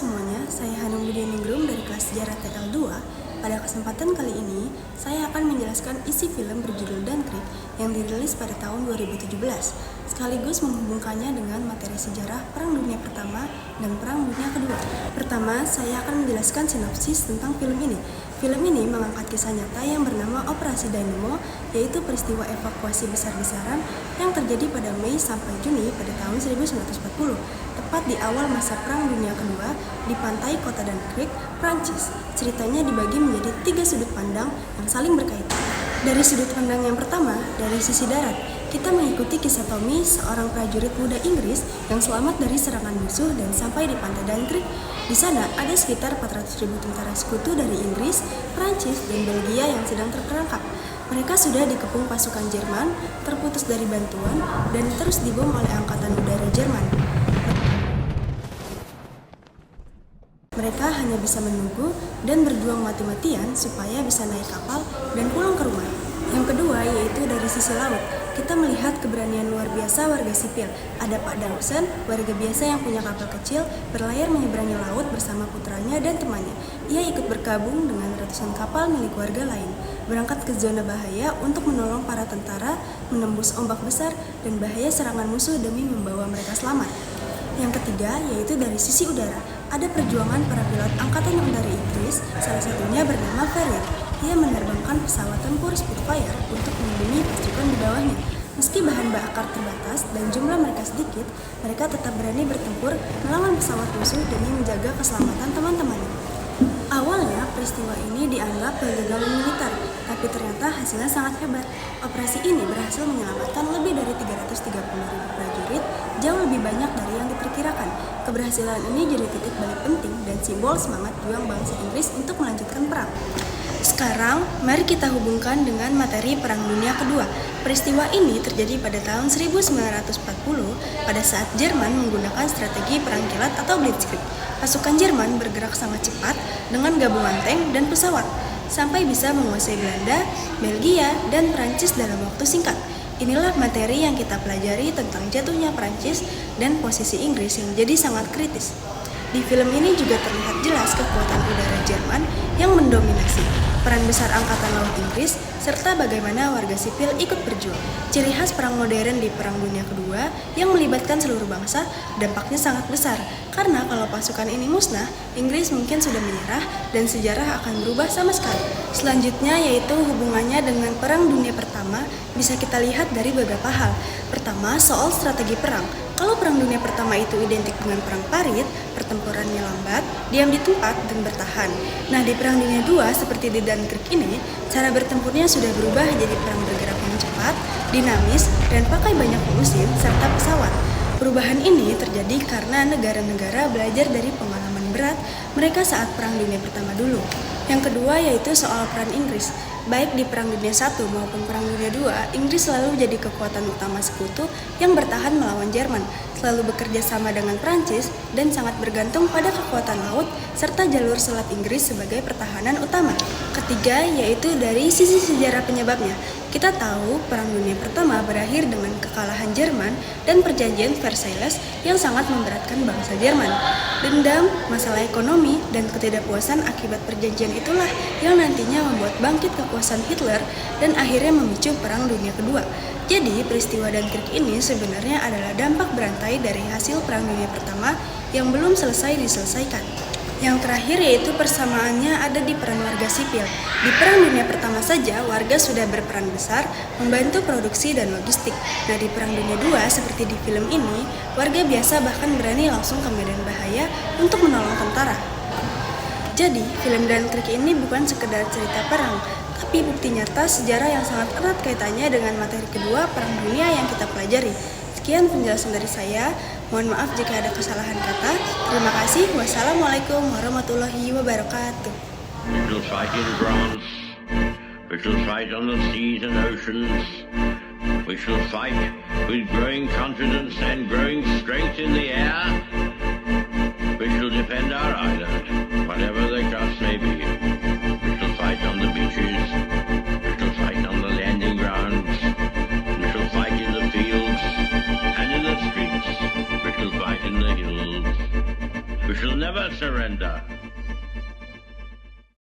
semuanya, saya Hanung Budi Ningrum dari kelas Sejarah TL2. Pada kesempatan kali ini, saya akan menjelaskan isi film berjudul Dunkirk yang dirilis pada tahun 2017, sekaligus menghubungkannya dengan materi sejarah Perang Dunia Pertama dan Perang Dunia Kedua. Pertama, saya akan menjelaskan sinopsis tentang film ini. Film ini mengangkat kisah nyata yang bernama Operasi Dynamo, yaitu peristiwa evakuasi besar-besaran yang terjadi pada Mei sampai Juni pada tahun 1940, tepat di awal masa Perang Dunia Kedua di pantai kota Dunkirk, Prancis. Ceritanya dibagi menjadi 3 sudut pandang yang saling berkaitan. Dari sudut pandang yang pertama, dari sisi darat, kita mengikuti kisah Tommy, seorang prajurit muda Inggris yang selamat dari serangan musuh dan sampai di pantai Dunkirk. Di sana ada sekitar 400.000 tentara sekutu dari Inggris, Prancis, dan Belgia yang sedang terperangkap. Mereka sudah dikepung pasukan Jerman, terputus dari bantuan, dan terus dibom oleh Angkatan Udara Jerman. Mereka hanya bisa menunggu dan berjuang mati-matian supaya bisa naik kapal dan pulang ke rumah. Yang kedua yaitu dari sisi laut. Kita melihat keberanian luar biasa warga sipil. Ada Pak Dawson, warga biasa yang punya kapal kecil, berlayar menyeberangi laut bersama putranya dan temannya. Ia ikut bergabung dengan ratusan kapal milik warga lain, berangkat ke zona bahaya untuk menolong para tentara, menembus ombak besar dan bahaya serangan musuh demi membawa mereka selamat. Yang ketiga yaitu dari sisi udara. Ada perjuangan para pilot Angkatan Udara Inggris, salah satunya bernama Farrier. Ia menerbangkan pesawat tempur Spitfire untuk melindungi pasukan di bawahnya. Meski bahan bakar terbatas dan jumlah mereka sedikit, mereka tetap berani bertempur melawan pesawat musuh demi menjaga keselamatan teman-temannya. Awalnya, peristiwa ini dianggap kegagalan militer, tapi ternyata hasilnya sangat hebat. Operasi ini berhasil menyelamatkan lebih dari 330.000 prajurit, jauh lebih banyak dari yang diperkirakan. Keberhasilan ini jadi titik balik penting dan simbol semangat juang bangsa Inggris untuk melanjutkan perang. Sekarang, mari kita hubungkan dengan materi Perang Dunia Kedua. Peristiwa ini terjadi pada tahun 1940 pada saat Jerman menggunakan strategi perang kilat atau Blitzkrieg. Pasukan Jerman bergerak sangat cepat dengan gabungan tank dan pesawat, sampai bisa menguasai Belanda, Belgia, dan Prancis dalam waktu singkat. Inilah materi yang kita pelajari tentang jatuhnya Prancis dan posisi Inggris yang jadi sangat kritis. Di film ini juga terlihat jelas kekuatan udara Jerman yang mendominasi, peran besar Angkatan Laut Inggris, serta bagaimana warga sipil ikut berjuang. Ciri khas perang modern di Perang Dunia Kedua yang melibatkan seluruh bangsa dampaknya sangat besar, karena kalau pasukan ini musnah, Inggris mungkin sudah menyerah dan sejarah akan berubah sama sekali. Selanjutnya yaitu hubungannya dengan Perang Dunia Pertama bisa kita lihat dari beberapa hal. Pertama, soal strategi perang. Kalau Perang Dunia Pertama itu identik dengan Perang Parit, pertempurannya lambat, diam di tempat, dan bertahan. Nah, di Perang Dunia II seperti di Dunkirk ini, cara bertempurnya sudah berubah jadi perang bergerak yang cepat, dinamis, dan pakai banyak mesin serta pesawat. Perubahan ini terjadi karena negara-negara belajar dari pengalaman berat mereka saat Perang Dunia Pertama dulu. Yang kedua yaitu soal peran Inggris. Baik di Perang Dunia I maupun Perang Dunia II, Inggris selalu jadi kekuatan utama sekutu yang bertahan melawan Jerman, selalu bekerja sama dengan Prancis, dan sangat bergantung pada kekuatan laut serta jalur selat Inggris sebagai pertahanan utama. Ketiga yaitu dari sisi sejarah penyebabnya. Kita tahu Perang Dunia Pertama berakhir dengan kekalahan Jerman dan perjanjian Versailles yang sangat memberatkan bangsa Jerman. Dendam, masalah ekonomi, dan ketidakpuasan akibat perjanjian itulah yang nantinya membuat bangkit kekuasaan Hitler dan akhirnya memicu Perang Dunia Kedua. Jadi peristiwa Dunkirk ini sebenarnya adalah dampak berantai dari hasil Perang Dunia Pertama yang belum selesai diselesaikan. Yang terakhir yaitu persamaannya ada di peran warga sipil. Di Perang Dunia Pertama saja, warga sudah berperan besar membantu produksi dan logistik. Nah, di Perang Dunia II, seperti di film ini, warga biasa bahkan berani langsung ke medan bahaya untuk menolong tentara. Jadi, film Dunkirk ini bukan sekedar cerita perang, tapi bukti nyata sejarah yang sangat erat kaitannya dengan materi kedua Perang Dunia yang kita pelajari. Sekian penjelasan dari saya. Mohon maaf jika ada kesalahan kata. Terima kasih. Wassalamualaikum warahmatullahi wabarakatuh. We shall fight in France. We shall fight on the seas and oceans. We shall fight with growing confidence and growing strength in the air. We shall defend our island, whatever the cost may be. We shall fight on the beaches. We shall fight on the landing grounds. We shall fight in the fields and in the streets. We shall fight in the hills. We shall never surrender.